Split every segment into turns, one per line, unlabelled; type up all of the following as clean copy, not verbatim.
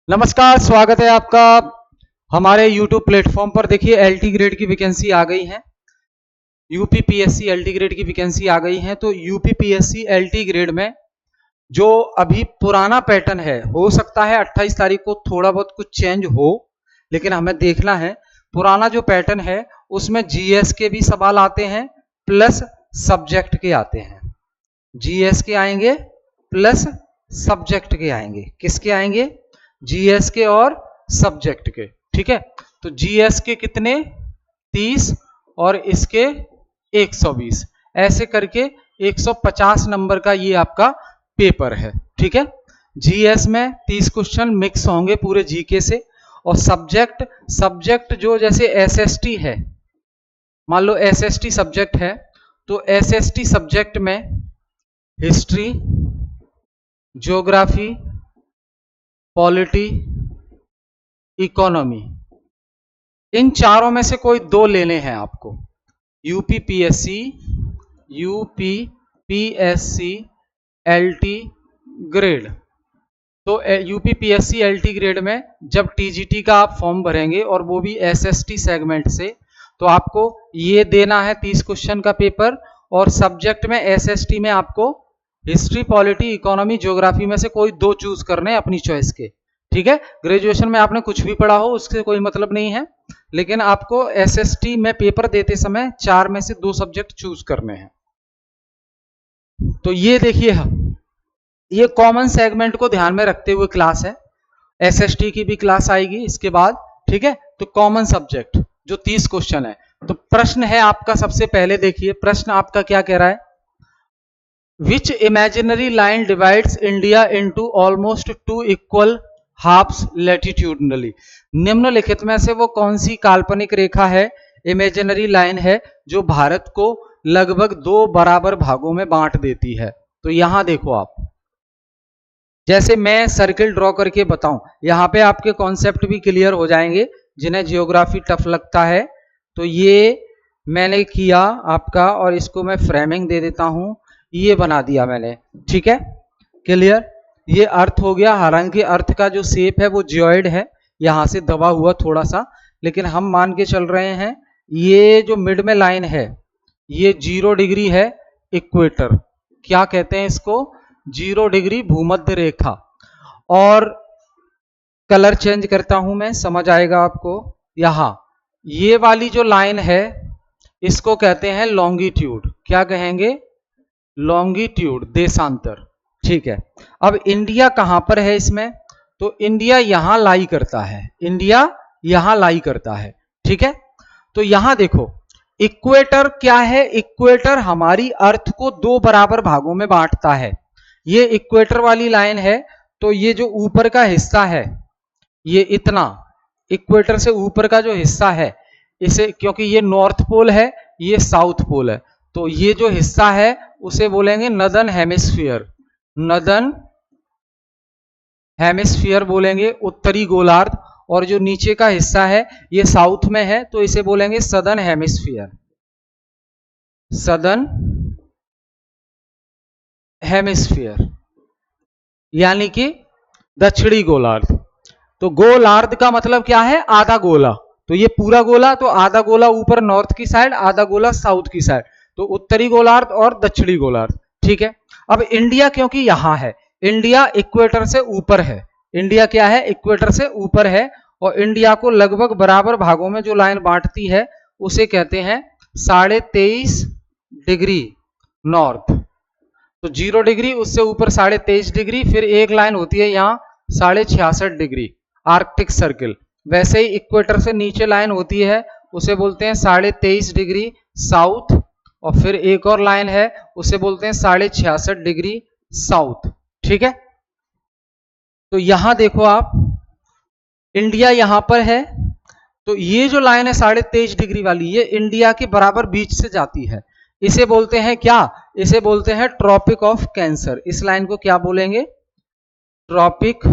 नमस्कार, स्वागत है आपका हमारे YouTube प्लेटफॉर्म पर। देखिए एलटी ग्रेड की वैकेंसी आ गई है, यूपीपीएससी एलटी ग्रेड की वैकेंसी आ गई है। तो यूपीपीएससी एलटी ग्रेड में जो अभी पुराना पैटर्न है, हो सकता है 28 तारीख को थोड़ा बहुत कुछ चेंज हो, लेकिन हमें देखना है। पुराना जो पैटर्न है उसमें जीएस के भी सवाल आते हैं प्लस सब्जेक्ट के आते हैं। जीएस के आएंगे प्लस सब्जेक्ट के आएंगे। किसके आएंगे? जीएस के और सब्जेक्ट के। ठीक है, तो जीएस के कितने? 30 और इसके 120, ऐसे करके 150 नंबर का ये आपका पेपर है। ठीक है, जीएस में 30 क्वेश्चन मिक्स होंगे पूरे जीके से। और सब्जेक्ट जो जैसे एसएसटी है, मान लो एसएसटी सब्जेक्ट है, तो एसएसटी सब्जेक्ट में हिस्ट्री, ज्योग्राफी, पॉलिटी, इकोनॉमी, इन चारों में से कोई दो लेने हैं आपको। UPPSC LT grade. तो यूपीपीएससी एलटी ग्रेड में जब टीजीटी का आप फॉर्म भरेंगे और वो भी एसएसटी सेगमेंट से, तो आपको ये देना है 30 क्वेश्चन का पेपर। और सब्जेक्ट में एसएसटी में आपको हिस्ट्री, पॉलिटी, इकोनॉमी, ज्योग्राफी में से कोई दो चूज करने हैं अपनी चॉइस के। ठीक है, ग्रेजुएशन में आपने कुछ भी पढ़ा हो उससे कोई मतलब नहीं है, लेकिन आपको एसएसटी में पेपर देते समय 4 में से 2 सब्जेक्ट चूज करने हैं। तो ये देखिए, ये कॉमन सेगमेंट को ध्यान में रखते हुए क्लास है। एसएसटी की भी क्लास आएगी इसके बाद। ठीक है, तो कॉमन सब्जेक्ट जो 30 क्वेश्चन है। तो प्रश्न है आपका, सबसे पहले देखिए प्रश्न आपका क्या कह रहा है। Which imaginary line divides India into almost 2 equal halves latitudinally. निम्नलिखित में से वो कौन सी काल्पनिक रेखा है, इमेजिनरी लाइन है, जो भारत को लगभग 2 बराबर भागों में बांट देती है। तो यहां देखो आप, जैसे मैं सर्किल ड्रॉ करके बताऊं, यहां पे आपके कॉन्सेप्ट भी क्लियर हो जाएंगे जिन्हें जियोग्राफी टफ लगता है। तो ये मैंने किया आपका, और इसको मैं फ्रेमिंग दे देता हूं, ये बना दिया मैंने। ठीक है, क्लियर। ये अर्थ हो गया, हालांकि अर्थ का जो शेप है वो जियोइड है, यहां से दबा हुआ थोड़ा सा, लेकिन हम मान के चल रहे हैं ये जो मिड में लाइन है ये 0 डिग्री है, इक्वेटर। क्या कहते हैं इसको? 0 डिग्री भूमध्य रेखा। और कलर चेंज करता हूं मैं, समझ आएगा आपको। यहां ये वाली जो लाइन है इसको कहते हैं लॉन्गिट्यूड। क्या कहेंगे? लॉन्गिट्यूड, देशांतर। ठीक है, अब इंडिया कहां पर है इसमें? तो इंडिया यहां लाई करता है, इंडिया यहां लाई करता है। ठीक है, तो यहां देखो इक्वेटर क्या है, इक्वेटर हमारी अर्थ को 2 बराबर भागों में बांटता है। ये इक्वेटर वाली लाइन है, तो ये जो ऊपर का हिस्सा है ये इतना, इक्वेटर से ऊपर का जो हिस्सा है इसे, क्योंकि ये नॉर्थ पोल है ये साउथ पोल है, तो ये जो हिस्सा है उसे बोलेंगे नदर्न हेमिस्फीयर। नदर्न हेमिस्फीयर बोलेंगे, उत्तरी गोलार्ध। और जो नीचे का हिस्सा है ये साउथ में है, तो इसे बोलेंगे सदर्न हेमिस्फीयर। सदर्न हेमिस्फीयर यानी कि दक्षिणी गोलार्ध। तो गोलार्ध का मतलब क्या है? आधा गोला। तो ये पूरा गोला, तो आधा गोला ऊपर नॉर्थ की साइड, आधा गोला साउथ की साइड, तो उत्तरी गोलार्ध और दक्षिणी गोलार्ध। ठीक है, अब इंडिया क्योंकि यहां है, इंडिया इक्वेटर से ऊपर है। इंडिया क्या है? इक्वेटर से ऊपर है। और इंडिया को लगभग बराबर भागों में जो लाइन बांटती है उसे कहते हैं 23.5 डिग्री नॉर्थ। तो 0 डिग्री, उससे ऊपर 23.5 डिग्री, फिर एक लाइन होती है यहां 66.5 डिग्री, आर्कटिक सर्किल। वैसे ही इक्वेटर से नीचे लाइन होती है उसे बोलते हैं 23.5 डिग्री साउथ, और फिर एक और लाइन है उसे बोलते हैं 66.5 डिग्री साउथ। ठीक है, तो यहां देखो आप, इंडिया यहां पर है, तो ये जो लाइन है 23.5 डिग्री वाली, ये इंडिया के बराबर बीच से जाती है। इसे बोलते हैं क्या? इसे बोलते हैं ट्रॉपिक ऑफ कैंसर। इस लाइन को क्या बोलेंगे? ट्रॉपिक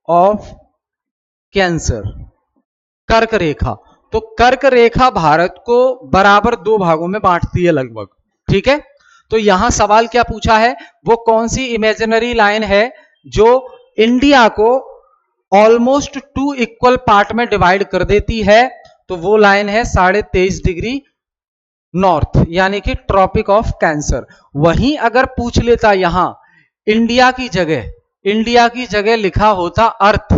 ऑफ कैंसर, कर्क रेखा। तो कर्क रेखा भारत को बराबर 2 भागों में बांटती है लगभग। ठीक है, तो यहां सवाल क्या पूछा है, वो कौन सी इमेजिनरी लाइन है जो इंडिया को ऑलमोस्ट 2 इक्वल पार्ट में डिवाइड कर देती है, तो वो लाइन है 23.5 डिग्री नॉर्थ, यानी कि ट्रॉपिक ऑफ कैंसर। वहीं अगर पूछ लेता यहां इंडिया की जगह लिखा होता अर्थ,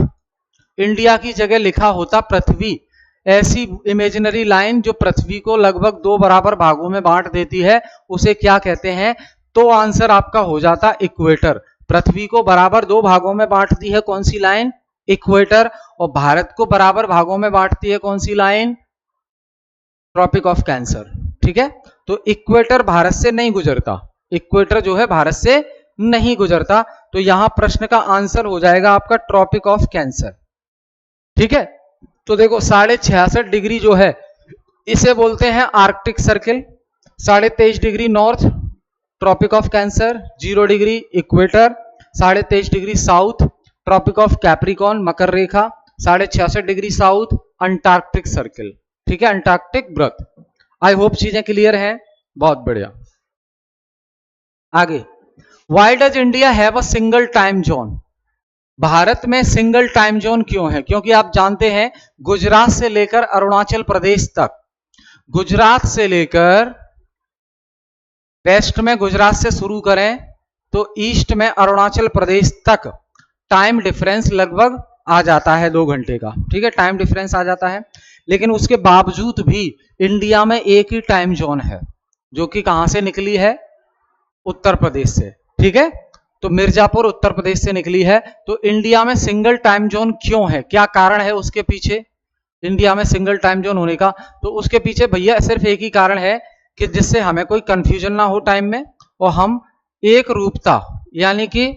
इंडिया की जगह लिखा होता पृथ्वी, ऐसी इमेजिनरी लाइन जो पृथ्वी को लगभग 2 बराबर भागों में बांट देती है, उसे क्या कहते हैं? तो आंसर आपका हो जाता इक्वेटर। पृथ्वी को बराबर 2 भागों में बांटती है कौन सी लाइन? इक्वेटर। और भारत को बराबर भागों में बांटती है कौन सी लाइन? Tropic of cancer. ठीक है, तो इक्वेटर भारत से नहीं गुजरता, इक्वेटर जो है भारत से नहीं गुजरता, तो यहां प्रश्न का आंसर हो जाएगा आपका ट्रॉपिक ऑफ कैंसर। ठीक है, तो देखो 66.5 डिग्री जो है इसे बोलते हैं arctic circle, 23.5 degree north tropic of cancer, 0 degree equator, 23.5 degree south tropic of capricorn मकर रेखा, 66.5 डिग्री साउथ अंटार्कटिक सर्किल। ठीक है, अंटार्कटिक व्रत। आई होप चीजें क्लियर हैं, बहुत बढ़िया। आगे, why does India have a single time zone? Bharat में सिंगल टाइम जोन क्यों है? क्योंकि आप जानते हैं गुजरात से लेकर अरुणाचल प्रदेश तक, गुजरात से लेकर वेस्ट में गुजरात से शुरू करें तो ईस्ट में अरुणाचल प्रदेश तक टाइम डिफरेंस लगभग आ जाता है 2 घंटे का। ठीक है, टाइम डिफरेंस आ जाता है, लेकिन उसके बावजूद भी इंडिया में एक ही टाइम जोन है, जो कि कहां से निकली है? उत्तर प्रदेश से। ठीक है, तो मिर्जापुर उत्तर प्रदेश से निकली है। तो इंडिया में सिंगल टाइम जोन क्यों है, क्या कारण है उसके पीछे इंडिया में सिंगल टाइम जोन होने का? तो उसके पीछे भैया सिर्फ एक ही कारण है कि जिससे हमें कोई कंफ्यूजन ना हो टाइम में, और हम एक रूपता यानी कि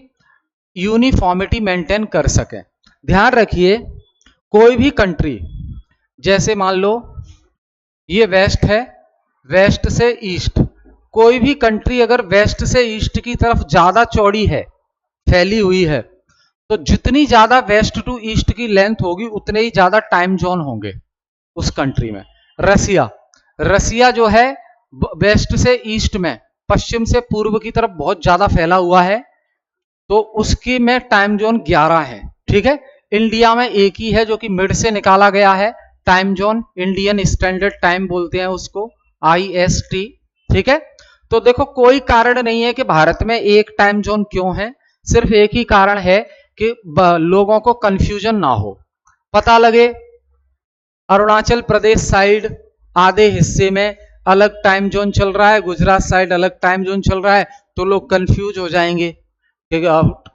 यूनिफॉर्मिटी मेंटेन कर सकें। ध्यान रखिए, कोई भी कंट्री, जैसे मान लो ये वेस्ट है, वेस्ट से ईस्ट, कोई भी कंट्री अगर वेस्ट से ईस्ट की तरफ ज्यादा चौड़ी है, फैली हुई है, तो जितनी ज्यादा वेस्ट टू ईस्ट की लेंथ होगी उतने ही ज्यादा टाइम जोन होंगे उस कंट्री में। रसिया जो है वेस्ट से ईस्ट में, पश्चिम से पूर्व की तरफ बहुत ज्यादा फैला हुआ है, तो उसकी में टाइम जोन 11 है। ठीक है, इंडिया में एक ही है जो कि मिड से निकाला गया है time zone, Indian standard time बोलते हैं उसको, IST। ठीक है, तो देखो कोई कारण नहीं है कि भारत में एक टाइम जोन क्यों है, सिर्फ एक ही कारण है कि लोगों को कंफ्यूजन ना हो, पता लगे अरुणाचल प्रदेश साइड आधे हिस्से में अलग टाइम जोन चल रहा है, गुजरात साइड अलग टाइम जोन चल रहा है, तो लोग कंफ्यूज हो जाएंगे कि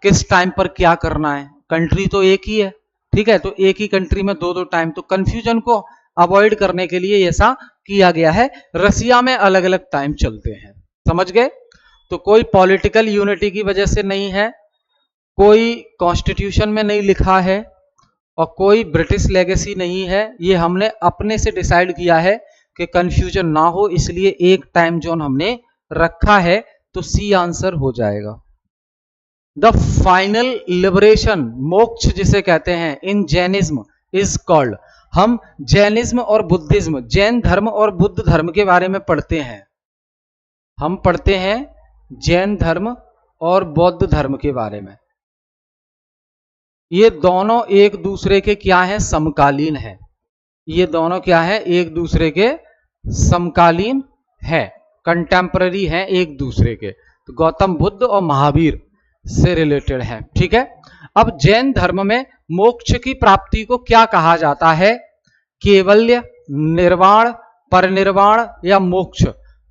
किस टाइम पर क्या करना है, कंट्री तो एक ही है। ठीक है, तो एक ही कंट्री में 2-2 टाइम, तो कंफ्यूजन को अवॉइड करने के लिए ऐसा किया गया है। रसिया में अलग अलग टाइम चलते हैं, समझ गए? तो कोई पॉलिटिकल यूनिटी की वजह से नहीं है, कोई कॉन्स्टिट्यूशन में नहीं लिखा है, और कोई ब्रिटिश लेगेसी नहीं है, ये हमने अपने से डिसाइड किया है कि कंफ्यूजन ना हो, इसलिए एक टाइम जोन हमने रखा है, तो सी आंसर हो जाएगा। द फाइनल लिबरेशन, मोक्ष जिसे कहते हैं, इन जैनिज्म इज कॉल्ड। हम जैनिज्म और बुद्धिज्म, जैन धर्म और बुद्ध धर्म के बारे में पढ़ते हैं, हम पढ़ते हैं जैन धर्म और बौद्ध धर्म के बारे में। ये दोनों एक दूसरे के क्या है? समकालीन है। ये दोनों क्या है? एक दूसरे के समकालीन है, कंटेम्पररी है एक दूसरे के। तो गौतम बुद्ध और महावीर से रिलेटेड है। ठीक है, अब जैन धर्म में मोक्ष की प्राप्ति को क्या कहा जाता है? केवल्य, निर्वाण, परिनिर्वाण या मोक्ष?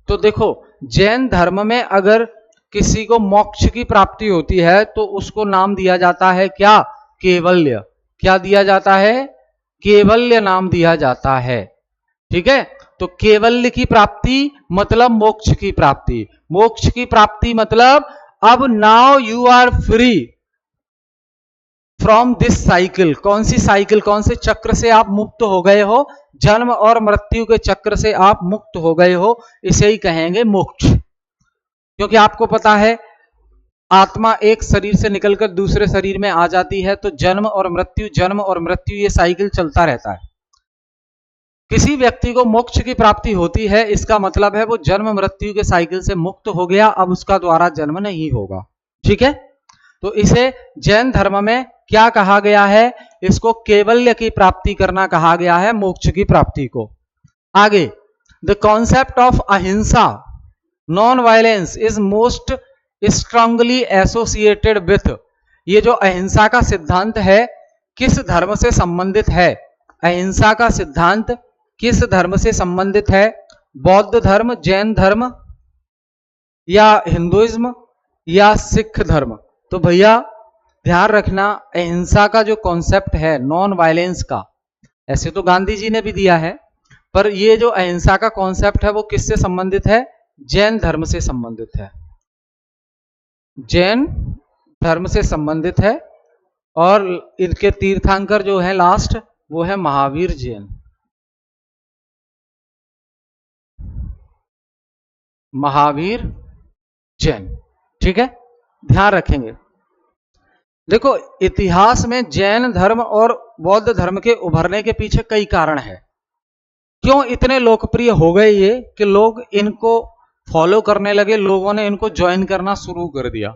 तो देखो जैन धर्म में अगर किसी को मोक्ष की प्राप्ति होती है तो उसको नाम दिया जाता है क्या? केवल्य। क्या दिया जाता है? केवल्य नाम दिया जाता है। ठीक है, तो केवल्य की प्राप्ति मतलब मोक्ष की प्राप्ति, मोक्ष की प्राप्ति मतलब अब now you are free from this cycle. कौन सी साइकिल, कौन से चक्र से आप मुक्त हो गए हो? जन्म और मृत्यु के चक्र से आप मुक्त हो गए हो, इसे ही कहेंगे मोक्ष। क्योंकि आपको पता है आत्मा एक शरीर से निकलकर दूसरे शरीर में आ जाती है, तो जन्म और मृत्यु ये साइकिल चलता रहता है। किसी व्यक्ति को मोक्ष की प्राप्ति होती है, इसका मतलब है वो जन्म मृत्यु के साइकिल से मुक्त हो गया, अब उसका दोबारा जन्म नहीं होगा। ठीक है, तो इसे जैन धर्म में क्या कहा गया है? इसको कैवल्य की प्राप्ति करना कहा गया है, मोक्ष की प्राप्ति को। आगे, द कॉन्सेप्ट ऑफ अहिंसा non violence is most strongly associated with, ये जो अहिंसा का सिद्धांत है किस धर्म से संबंधित है? अहिंसा का सिद्धांत किस धर्म से संबंधित है? बौद्ध धर्म, जैन धर्म, या हिंदुइज्म, या सिख धर्म? तो भैया ध्यान रखना, अहिंसा का जो कॉन्सेप्ट है नॉन वायलेंस का, ऐसे तो गांधी जी ने भी दिया है, पर ये जो अहिंसा का कॉन्सेप्ट है वो किससे संबंधित है? जैन धर्म से संबंधित है, जैन धर्म से संबंधित है। और इनके तीर्थंकर जो है लास्ट, वो है महावीर जैन, महावीर जैन। ठीक है, ध्यान रखेंगे। देखो, इतिहास में जैन धर्म और बौद्ध धर्म के उभरने के पीछे कई कारण हैं। क्यों इतने लोकप्रिय हो गए ये कि लोग इनको फॉलो करने लगे, लोगों ने इनको ज्वाइन करना शुरू कर दिया?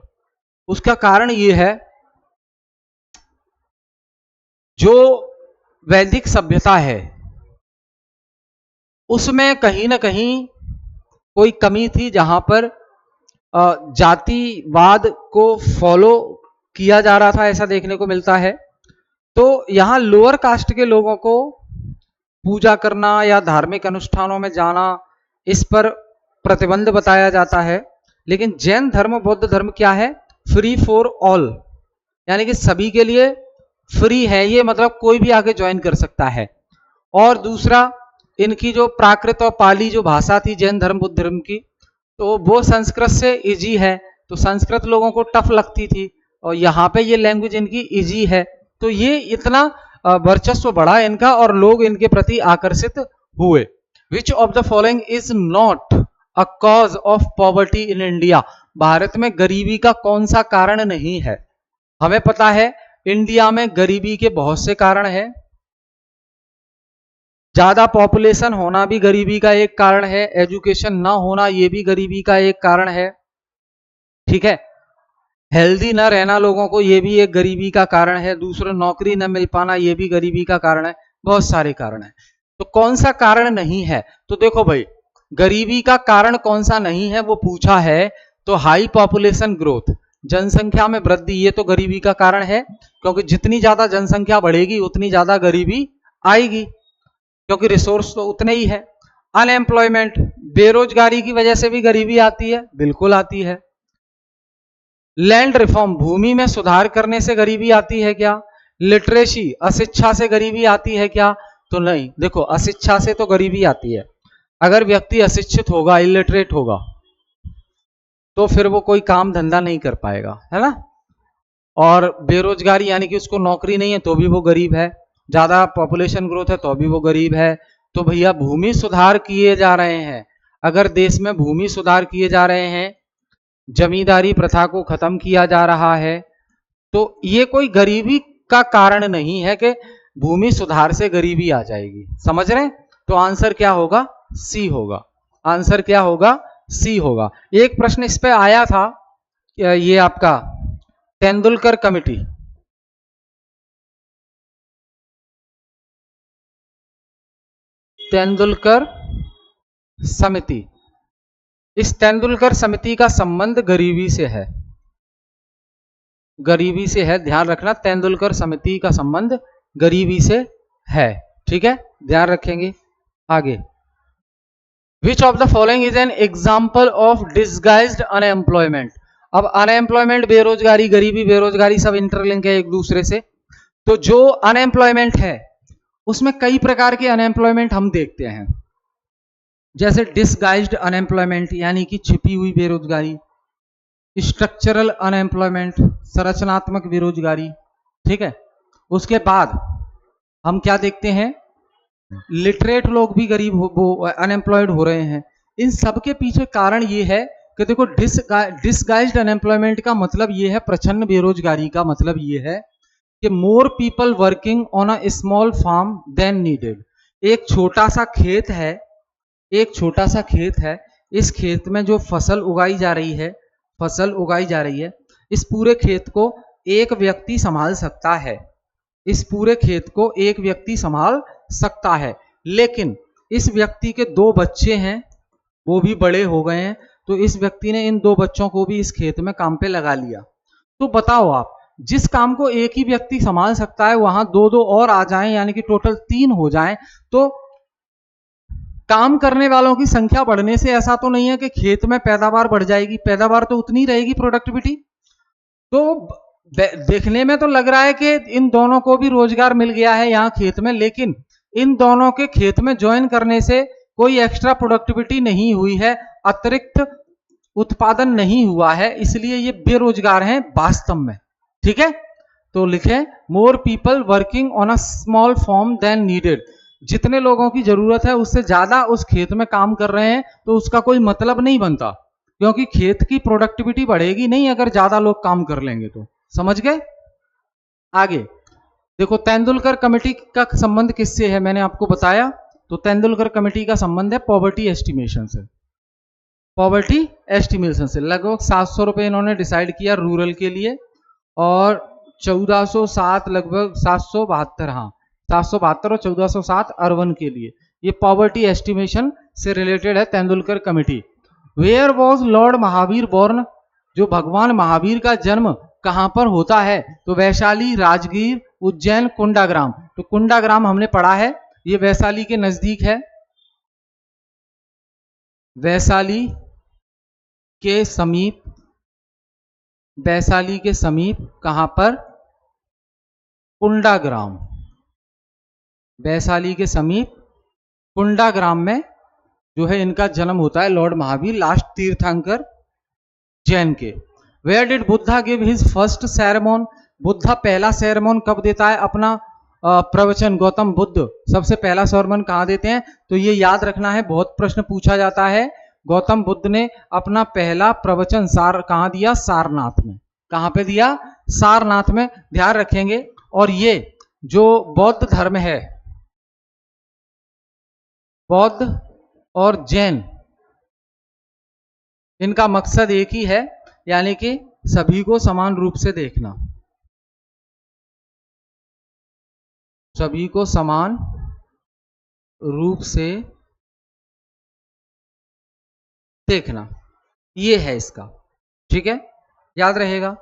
उसका कारण ये है, जो वैदिक सभ्यता है उसमें कहीं ना कहीं कोई कमी थी, जहां पर जातिवाद को फॉलो किया जा रहा था, ऐसा देखने को मिलता है। तो यहां लोअर कास्ट के लोगों को पूजा करना या धार्मिक अनुष्ठानों में जाना, इस पर प्रतिबंध बताया जाता है। लेकिन जैन धर्म, बौद्ध धर्म क्या है? फ्री फॉर ऑल, यानी कि सभी के लिए फ्री है ये, मतलब कोई भी आके ज्वाइन कर सकता है। और दूसरा, इनकी जो प्राकृत और पाली जो भाषा थी जैन धर्म बुद्ध धर्म की, तो वो संस्कृत से इजी है, तो संस्कृत लोगों को टफ लगती थी, और यहाँ पे ये लैंग्वेज इनकी इजी है, तो ये इतना वर्चस्व बढ़ा इनका और लोग इनके प्रति आकर्षित हुए। Which of the following is not a cause of poverty in India? Bharat में गरीबी का कौन सा कारण नहीं है? हमें पता है इंडिया में गरीबी के बहुत से कारण हैं। ज्यादा पॉपुलेशन होना भी गरीबी का एक कारण है, एजुकेशन ना होना ये भी गरीबी का एक कारण है। ठीक है, हेल्दी ना रहना लोगों को, ये भी एक गरीबी का कारण है। दूसरा, नौकरी न मिल पाना, ये भी गरीबी का कारण है। बहुत सारे कारण है, तो कौन सा कारण नहीं है? तो देखो भाई, गरीबी का कारण कौन सा नहीं है वो पूछा है, तो हाई पॉपुलेशन ग्रोथ, जनसंख्या में वृद्धि, ये तो गरीबी का कारण है, क्योंकि जितनी ज्यादा जनसंख्या बढ़ेगी उतनी ज्यादा गरीबी आएगी, क्योंकि रिसोर्स तो उतने ही है। अनएम्प्लॉयमेंट, बेरोजगारी की वजह से भी गरीबी आती है, बिल्कुल आती है। लैंड रिफॉर्म, भूमि में सुधार करने से गरीबी आती है क्या? लिटरेसी, अशिक्षा से गरीबी आती है क्या? तो नहीं। देखो, अशिक्षा से तो गरीबी आती है, अगर व्यक्ति अशिक्षित होगा, इलिटरेट होगा, तो फिर वो कोई काम धंधा नहीं कर पाएगा, है ना। और बेरोजगारी यानी कि उसको नौकरी नहीं है तो भी वो गरीब है, ज्यादा पॉपुलेशन ग्रोथ है तो भी वो गरीब है। तो भैया भूमि सुधार किए जा रहे हैं, अगर देश में भूमि सुधार किए जा रहे हैं, जमींदारी प्रथा को खत्म किया जा रहा है, तो ये कोई गरीबी का कारण नहीं है कि भूमि सुधार से गरीबी आ जाएगी। समझ रहे हैं? तो आंसर क्या होगा? सी होगा। आंसर क्या होगा? सी होगा। एक प्रश्न इस पे आया था, ये आपका तेंदुलकर कमेटी, तेंदुलकर समिति, इस तेंदुलकर समिति का संबंध गरीबी से है, गरीबी से है, ध्यान रखना। तेंदुलकर समिति का संबंध गरीबी से है, ठीक है, ध्यान रखेंगे। आगे, which of the following is an example of disguised unemployment? अब अनएम्प्लॉयमेंट, बेरोजगारी, गरीबी, बेरोजगारी सब इंटरलिंक है एक दूसरे से। तो जो अनएम्प्लॉयमेंट है उसमें कई प्रकार के अनएम्प्लॉयमेंट हम देखते हैं, जैसे डिसगाइज्ड अनएम्प्लॉयमेंट यानी कि छिपी हुई बेरोजगारी, स्ट्रक्चरल अनएम्प्लॉयमेंट, संरचनात्मक बेरोजगारी, ठीक है। उसके बाद हम क्या देखते हैं, लिटरेट लोग भी गरीब वो अनएम्प्लॉयड हो रहे हैं। इन सब के पीछे कारण ये है कि देखो, डिसगाइज्ड अनएम्प्लॉयमेंट का मतलब ये है, प्रच्छन्न बेरोजगारी का मतलब ये है कि more people working on a small farm then needed. एक छोटा सा खेत है, एक छोटा सा खेत है, इस खेत में जो फसल उगाई जा रही है, फसल उगाई जा रही है, इस पूरे खेत को एक व्यक्ति संभाल सकता है, इस पूरे खेत को एक व्यक्ति संभाल सकता है, लेकिन इस व्यक्ति के 2 बच्चे हैं, वो भी बड़े हो गए हैं, तो इस व्यक्ति ने इन 2 बच्चों को भी इस खेत में काम पे लगा लिया। तो बताओ आप, जिस काम को एक ही व्यक्ति संभाल सकता है वहां 2-2 और आ जाएं, यानी कि टोटल 3 हो जाएं, तो काम करने वालों की संख्या बढ़ने से ऐसा तो नहीं है कि खेत में पैदावार बढ़ जाएगी, पैदावार तो उतनी रहेगी, प्रोडक्टिविटी। तो देखने में तो लग रहा है कि इन दोनों को भी रोजगार मिल गया है यहाँ खेत में, लेकिन इन दोनों के खेत में ज्वाइन करने से कोई एक्स्ट्रा प्रोडक्टिविटी नहीं हुई है, अतिरिक्त उत्पादन नहीं हुआ है, इसलिए ये बेरोजगार हैं वास्तव में। ठीक है, तो लिखें more people working on a small form then needed. जितने लोगों की जरूरत है उससे ज्यादा उस खेत में काम कर रहे हैं, तो उसका कोई मतलब नहीं बनता, क्योंकि खेत की प्रोडक्टिविटी बढ़ेगी नहीं अगर ज्यादा लोग काम कर लेंगे तो। समझ गए? आगे देखो, तेंदुलकर कमेटी का संबंध किससे है मैंने आपको बताया। तो तेंदुलकर कमेटी का संबंध है पॉवर्टी एस्टिमेशन से। पॉवर्टी एस्टिमेशन से लगभग 700 रुपए इन्होंने डिसाइड किया रूरल के लिए, और 1407 लगभग 772, हाँ 772 और 1407 अर्बन के लिए। ये पॉवर्टी एस्टिमेशन से रिलेटेड है Tendulkar committee. Where was lord Mahavir born, जो भगवान महावीर का जन्म कहां पर होता है, तो वैशाली, राजगीर, उज्जैन, कुंडाग्राम। तो कुंडाग्राम हमने पढ़ा है, ये वैशाली के नजदीक है, वैशाली के समीप, वैशाली के समीप कहां पर, कुंडाग्राम, वैशाली के समीप कुंडाग्राम में जो है इनका जन्म होता है, लॉर्ड महावीर, लास्ट तीर्थंकर जैन के। Where did Buddha give his first sermon, Buddha पहला सेरेमोन कब देता है अपना प्रवचन, गौतम बुद्ध सबसे पहला सेरेमोन कहाँ देते हैं, तो ये याद रखना है, बहुत प्रश्न पूछा जाता है। गौतम बुद्ध ने अपना पहला प्रवचन कहाँ दिया, सारनाथ में। कहाँ पे दिया, सारनाथ में, ध्यान रखेंगे। और ये जो बौद्ध धर्म है, बौद्ध और जैन, इनका मकसद एक ही है, यानी कि सभी को समान रूप से देखना, सभी को समान रूप से देखना, ये है इसका। ठीक है, याद रहेगा।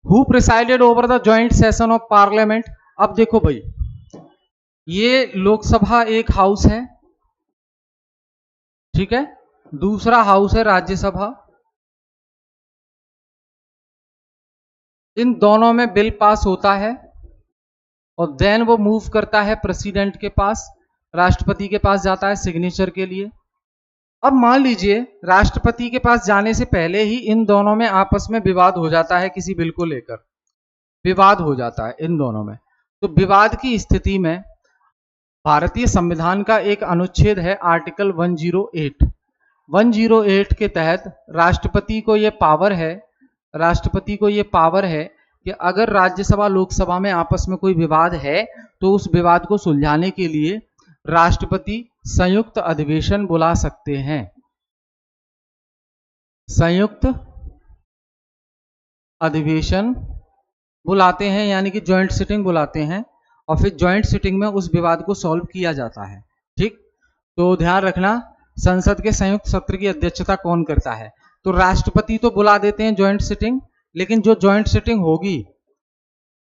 Who presided over the joint session of parliament. अब देखो भाई, ये लोकसभा एक हाउस है, ठीक है, दूसरा हाउस है राज्यसभा। इन दोनों में बिल पास होता है और देन वो मूव करता है प्रेसिडेंट के पास, राष्ट्रपति के पास जाता है सिग्नेचर के लिए। अब मान लीजिए राष्ट्रपति के पास जाने से पहले ही इन दोनों में आपस में विवाद हो जाता है, किसी बिल को लेकर विवाद हो जाता है इन दोनों में। तो विवाद की स्थिति में भारतीय संविधान का एक अनुच्छेद है आर्टिकल 108। 108 के तहत राष्ट्रपति को यह पावर है, राष्ट्रपति को यह पावर है कि अगर राज्यसभा लोकसभा में आपस में कोई विवाद है तो उस विवाद को सुलझाने के लिए राष्ट्रपति संयुक्त अधिवेशन बुला सकते हैं, संयुक्त अधिवेशन बुलाते हैं, यानी कि ज्वाइंट सिटिंग बुलाते हैं, और फिर ज्वाइंट सिटिंग में उस विवाद को सॉल्व किया जाता है। ठीक, तो ध्यान रखना, संसद के संयुक्त सत्र की अध्यक्षता कौन करता है, तो राष्ट्रपति तो बुला देते हैं ज्वाइंट सिटिंग, लेकिन जो ज्वाइंट सिटिंग होगी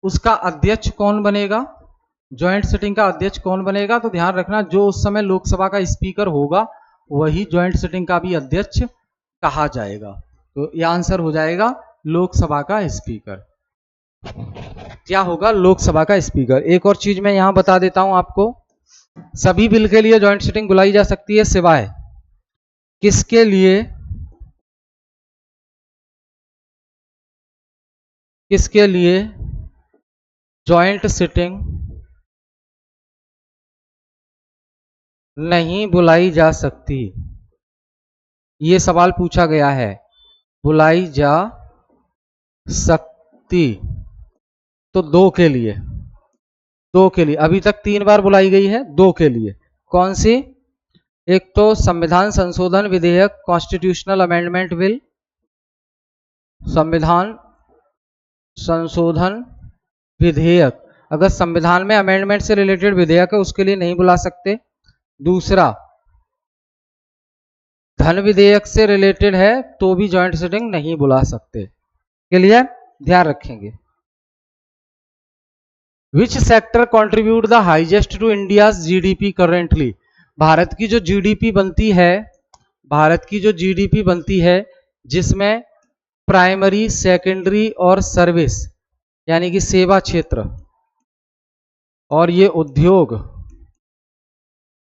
उसका अध्यक्ष कौन बनेगा, ज्वाइंट सिटिंग का अध्यक्ष कौन बनेगा, तो ध्यान रखना जो उस समय लोकसभा का स्पीकर होगा वही ज्वाइंट सिटिंग का भी अध्यक्ष कहा जाएगा। तो यह आंसर हो जाएगा लोकसभा का स्पीकर। क्या होगा, लोकसभा का स्पीकर। एक और चीज मैं यहां बता देता हूं आपको, सभी बिल के लिए ज्वाइंट सिटिंग बुलाई जा सकती है सिवाय किसके लिए, किसके लिए ज्वाइंट सिटिंग नहीं बुलाई जा सकती, ये सवाल पूछा गया है। बुलाई जा सकती तो दो के लिए, दो के लिए, अभी तक 3 बार बुलाई गई है, 2 के लिए। कौन सी, एक तो संविधान संशोधन विधेयक, कॉन्स्टिट्यूशनल अमेंडमेंट बिल, संविधान संशोधन विधेयक, अगर संविधान में अमेंडमेंट से रिलेटेड विधेयक है उसके लिए नहीं बुला सकते। दूसरा, धन विधेयक से रिलेटेड है तो भी जॉइंट सिटिंग नहीं बुला सकते। क्लियर, ध्यान रखेंगे। Which sector contribute the highest to India GDP currently, Bharat की जो जीडीपी बनती है, भारत की जो जीडीपी बनती है जिसमें प्राइमरी, सेकेंडरी और सर्विस यानी कि सेवा क्षेत्र और ये उद्योग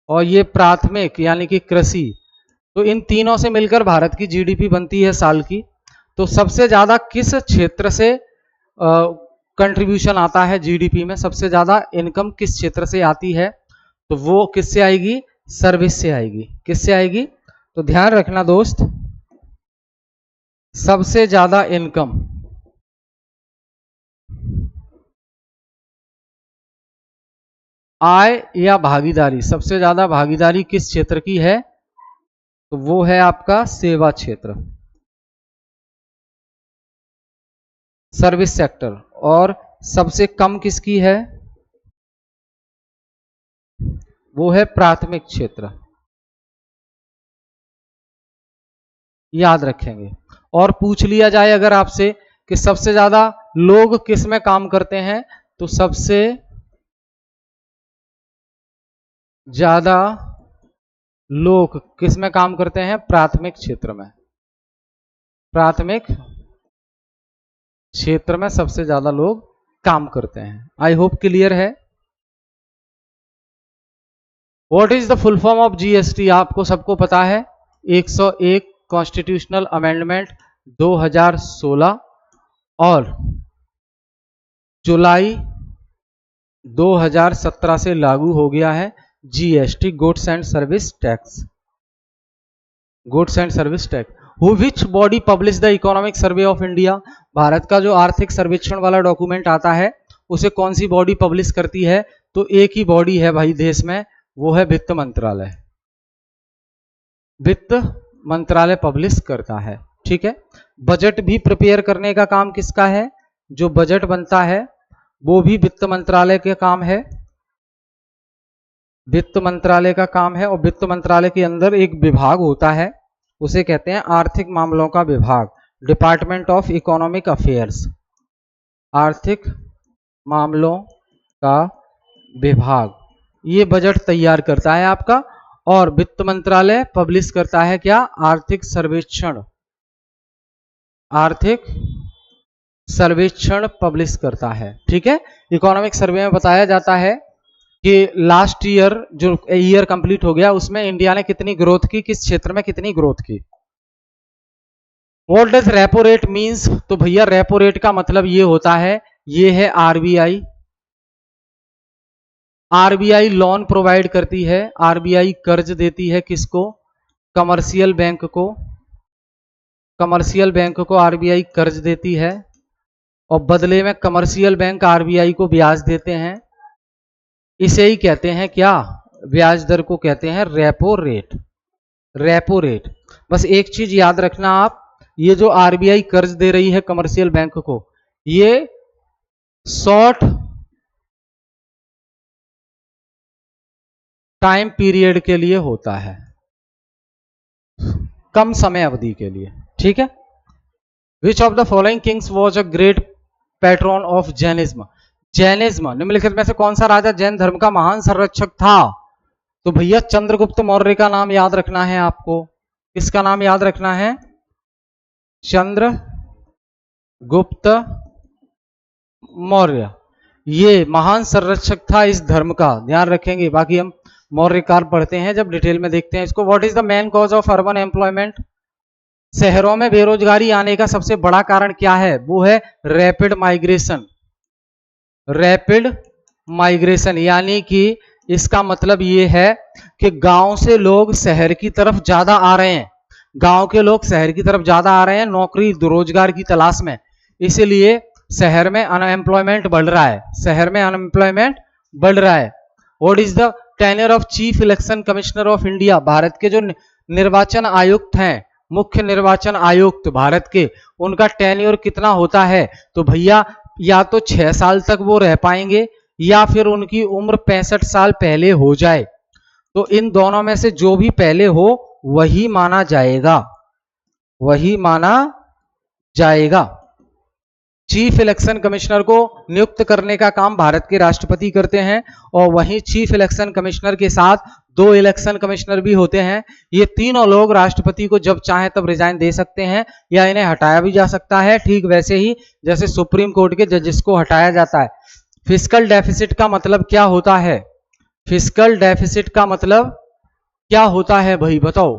और ये प्राथमिक यानी कि कृषि, तो इन तीनों से मिलकर भारत की जीडीपी बनती है साल की। तो सबसे ज्यादा किस क्षेत्र से कंट्रीब्यूशन आता है जीडीपी में, सबसे ज्यादा इनकम किस क्षेत्र से आती है, तो वो किससे आएगी, सर्विस से आएगी। किससे आएगी, तो ध्यान रखना दोस्त, सबसे ज्यादा इनकम आय या भागीदारी, सबसे ज्यादा भागीदारी किस क्षेत्र की है, तो वो है आपका सेवा क्षेत्र, सर्विस सेक्टर। और सबसे कम किसकी है, वो है प्राथमिक क्षेत्र, याद रखेंगे। और पूछ लिया जाए अगर आपसे कि सबसे ज्यादा लोग किस में काम करते हैं, तो सबसे ज्यादा लोग किस में काम करते हैं, प्राथमिक क्षेत्र में, प्राथमिक क्षेत्र में सबसे ज्यादा लोग काम करते हैं। आई होप क्लियर है। What is the full form of GST, आपको सबको पता है 101 कॉन्स्टिट्यूशनल अमेंडमेंट 2016 और जुलाई 2017 से लागू हो गया है GST, goods and service tax, goods and service tax. Which body publish the economic survey of India, Bharat का जो आर्थिक सर्वेक्षण वाला डॉक्यूमेंट आता है उसे कौन सी बॉडी पब्लिश करती है, तो एक ही बॉडी है भाई देश में, वो है वित्त मंत्रालय, वित्त मंत्रालय पब्लिश करता है। ठीक है, बजट भी प्रिपेयर करने का काम किसका है, जो बजट बनता है वो भी वित्त मंत्रालय के काम है, वित्त मंत्रालय का काम है। और वित्त मंत्रालय के अंदर एक विभाग होता है उसे कहते हैं आर्थिक मामलों का विभाग, डिपार्टमेंट ऑफ इकोनॉमिक अफेयर्स, आर्थिक मामलों का विभाग, ये बजट तैयार करता है आपका। और वित्त मंत्रालय पब्लिश करता है क्या, आर्थिक सर्वेक्षण, आर्थिक सर्वेक्षण पब्लिश करता है। ठीक है, इकोनॉमिक सर्वे में बताया जाता है कि लास्ट ईयर जो ईयर कंप्लीट हो गया उसमें इंडिया ने कितनी ग्रोथ की, किस क्षेत्र में कितनी ग्रोथ की। What does repo rate means, तो भैया रेपो रेट का मतलब ये होता है, ये है आरबीआई, आरबीआई लोन प्रोवाइड करती है, आरबीआई कर्ज देती है किसको, कमर्शियल बैंक को, कमर्शियल बैंक को आरबीआई कर्ज देती है और बदले में कमर्शियल बैंक आरबीआई को ब्याज देते हैं। इसे ही कहते हैं क्या, ब्याज दर को कहते हैं रेपो रेट, रेपो रेट। बस एक चीज याद रखना आप, ये जो आरबीआई कर्ज दे रही है कमर्शियल बैंक को, ये शॉर्ट टाइम पीरियड के लिए होता है, कम समय अवधि के लिए। ठीक है, which of the following Kings was a great patron of Jainism, Jainism निम्नलिखित में से कौन सा राजा जैन धर्म का महान संरक्षक था, तो भैया चंद्रगुप्त मौर्य का नाम याद रखना है आपको। किसका नाम याद रखना है, चंद्रगुप्त मौर्य, ये महान संरक्षक था इस धर्म का, ध्यान रखेंगे। बाकी हम मौर्य काल पढ़ते हैं जब डिटेल में देखते हैं इसको। What is the main cause of urban employment, शहरों में बेरोजगारी आने का सबसे बड़ा कारण क्या है, वो है रैपिड माइग्रेशन, रैपिड माइग्रेशन, यानी कि इसका मतलब ये है कि गांव से लोग शहर की तरफ ज्यादा आ रहे हैं, गांव के लोग शहर की तरफ ज्यादा आ रहे हैं नौकरी रोजगार की तलाश में, इसीलिए शहर में अनएम्प्लॉयमेंट बढ़ रहा है, शहर में अनएम्प्लॉयमेंट बढ़ रहा है। What is the tenure of chief election commissioner of India, Bharat के जो निर्वाचन आयुक्त हैं मुख्य निर्वाचन आयुक्त भारत के, उनका टेन्योर कितना होता है? तो भैया या तो 6 साल तक वो रह पाएंगे या फिर उनकी उम्र 65 साल पहले हो जाए। तो इन दोनों में से जो भी पहले हो वही माना जाएगा, वही माना जाएगा। चीफ इलेक्शन कमिश्नर को नियुक्त करने का काम भारत के राष्ट्रपति करते हैं और वहीं चीफ इलेक्शन कमिश्नर के साथ 2 इलेक्शन कमिश्नर भी होते हैं। ये तीनों लोग राष्ट्रपति को जब चाहे तब रिजाइन दे सकते हैं या इन्हें हटाया भी जा सकता है, ठीक वैसे ही जैसे सुप्रीम कोर्ट के जजेस को हटाया जाता है। फिस्कल डेफिसिट का मतलब क्या होता है? फिस्कल डेफिसिट का मतलब क्या होता है भाई बताओ,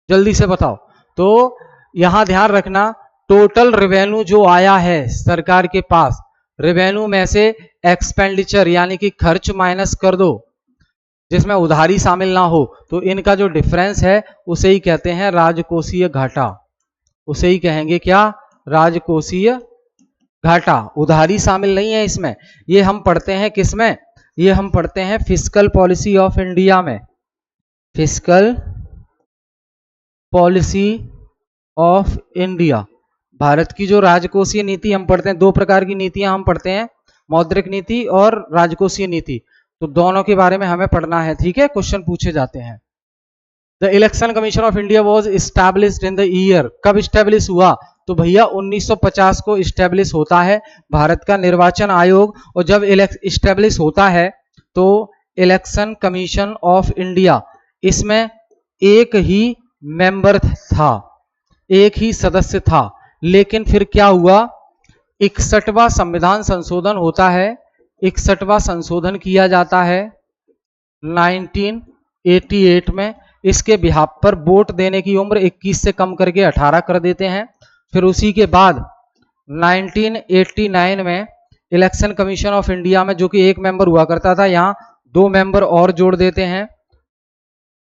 जल्दी से बताओ। तो यहां ध्यान रखना, टोटल रेवेन्यू जो आया है सरकार के पास, रेवेन्यू में से एक्सपेंडिचर यानी कि खर्च माइनस कर दो, जिसमें उधारी शामिल ना हो, तो इनका जो डिफरेंस है उसे ही कहते हैं राजकोषीय घाटा। उसे ही कहेंगे क्या? राजकोषीय घाटा। उधारी शामिल नहीं है इसमें। ये हम पढ़ते हैं किसमें? ये हम पढ़ते हैं फिस्कल पॉलिसी ऑफ इंडिया में। Fiscal policy of India, Bharat की जो राजकोषीय नीति हम पढ़ते हैं, 2 प्रकार की नीतियां हम पढ़ते हैं, मौद्रिक नीति और राजकोषीय नीति। तो दोनों के बारे में हमें पढ़ना है, ठीक है, क्वेश्चन पूछे जाते हैं। The election commission of India was established in the year, कब इस्टेब्लिश हुआ? तो भैया 1950 को इस्टेब्लिश होता है भारत का निर्वाचन आयोग। और जब इस्टेब्लिश होता है तो इलेक्शन कमीशन ऑफ इंडिया, इसमें एक ही मेंबर था, एक ही सदस्य था। लेकिन फिर क्या हुआ? 61वां संविधान संशोधन होता है, 61वां संशोधन किया जाता है 1988 में। इसके बिहाफ पर वोट देने की उम्र 21 से कम करके 18 कर देते हैं। फिर उसी के बाद 1989 में इलेक्शन कमीशन ऑफ इंडिया में, जो कि 1 मेंबर हुआ करता था, यहां 2 मेंबर और जोड़ देते हैं।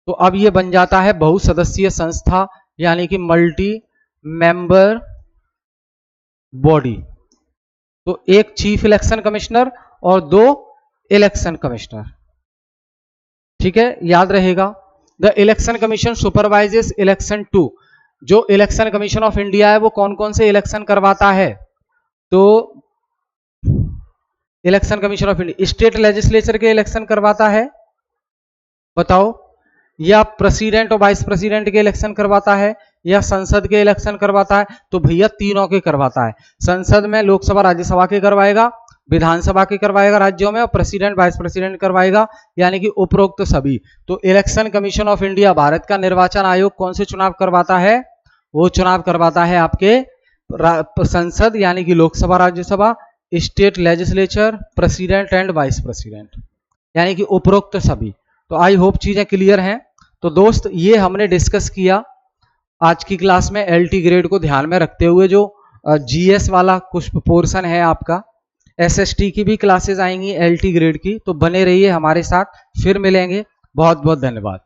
तो अब ये बन जाता है बहुसदस्यीय संस्था यानी कि मल्टी मेंबर बॉडी। तो एक चीफ इलेक्शन कमिश्नर और 2 इलेक्शन कमिश्नर, ठीक है, याद रहेगा। The election commission supervises election 2, जो इलेक्शन कमीशन ऑफ इंडिया है वो कौन कौन से इलेक्शन करवाता है? तो election commission of India state legislature के इलेक्शन करवाता है, बताओ, या प्रेसिडेंट और वाइस प्रेसिडेंट के इलेक्शन करवाता है, या संसद के इलेक्शन करवाता है? तो भैया तीनों के करवाता है। संसद में लोकसभा राज्यसभा के करवाएगा, विधानसभा के करवाएगा राज्यों में, और प्रेसिडेंट वाइस प्रेसिडेंट करवाएगा, यानी कि उपरोक्त सभी। तो election commission of India, Bharat का निर्वाचन आयोग, कौन से चुनाव करवाता है? वो चुनाव करवाता है आपके संसद यानी कि Lok Sabha Rajya Sabha, state legislature, president and vice president, यानी कि उपरोक्त सभी। तो आई होप चीजें क्लियर हैं। तो दोस्त ये हमने डिस्कस किया आज की क्लास में एलटी ग्रेड को ध्यान में रखते हुए। जो जीएस वाला कुछ पोर्शन है आपका, एसएसटी की भी क्लासेस आएंगी एलटी ग्रेड की, तो बने रहिए हमारे साथ, फिर मिलेंगे। बहुत बहुत धन्यवाद।